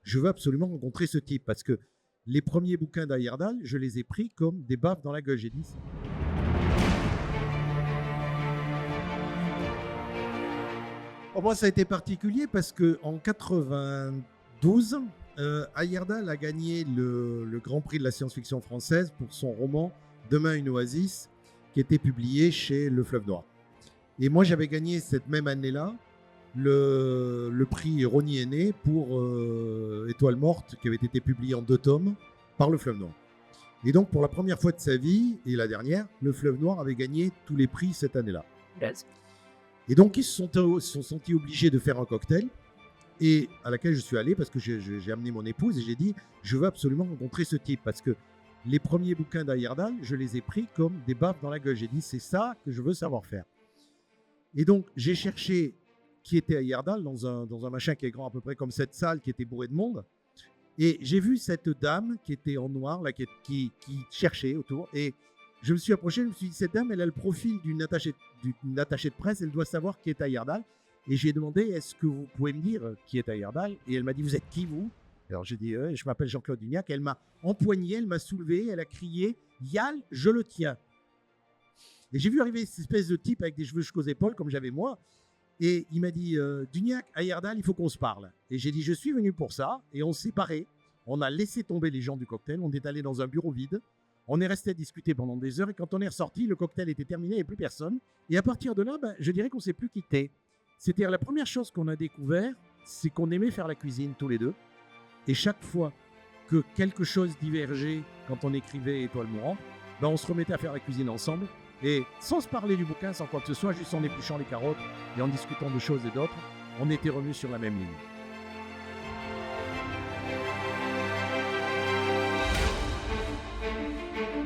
je veux absolument rencontrer ce type parce que les premiers bouquins d'Heyerdahl, je les ai pris comme des baffes dans la gueule. J'ai dit, pour moi, ça a été particulier parce qu'en 92, Heyerdahl a gagné le Grand Prix de la science-fiction française pour son roman Demain une oasis, qui était publié chez Le Fleuve Noir. Et moi, j'avais gagné cette même année-là le prix Rosny Aîné pour Étoile morte, qui avait été publié en 2 tomes par Le Fleuve Noir. Et donc, pour la première fois de sa vie, et la dernière, Le Fleuve Noir avait gagné tous les prix cette année-là. Yes. Et donc, ils se sont sentis obligés de faire un cocktail, et à laquelle je suis allé parce que j'ai amené mon épouse et j'ai dit, je veux absolument rencontrer ce type parce que les premiers bouquins d'Heyerdahl, je les ai pris comme des baffes dans la gueule. J'ai dit, c'est ça que je veux savoir faire. Et donc, j'ai cherché qui était Heyerdahl dans un machin qui est grand à peu près comme cette salle qui était bourrée de monde. Et j'ai vu cette dame qui était en noir, là, qui cherchait autour. Et je me suis approché, je me suis dit, cette dame, elle a le profil d'une attachée de presse, elle doit savoir qui est Heyerdahl. Et j'ai demandé, est-ce que vous pouvez me dire qui est Heyerdahl ? Et elle m'a dit, vous êtes qui, vous ? Alors j'ai dit, je m'appelle Jean-Claude Dugnac. Elle m'a empoigné, elle m'a soulevé, elle a crié, Yal, je le tiens. Et j'ai vu arriver cette espèce de type avec des cheveux jusqu'aux épaules, comme j'avais moi. Et il m'a dit, Dugnac, Heyerdahl, il faut qu'on se parle. Et j'ai dit, je suis venu pour ça. Et on s'est séparés. On a laissé tomber les gens du cocktail. On est allé dans un bureau vide. On est resté à discuter pendant des heures. Et quand on est ressorti, le cocktail était terminé, il n'y avait plus personne. Et à partir de là, je dirais qu'on ne s'est plus quitté. C'est-à-dire, la première chose qu'on a découvert, c'est qu'on aimait faire la cuisine tous les deux. Et chaque fois que quelque chose divergeait quand on écrivait Étoile mourante, on se remettait à faire la cuisine ensemble. Et sans se parler du bouquin, sans quoi que ce soit, juste en épluchant les carottes et en discutant de choses et d'autres, on était revenus sur la même ligne.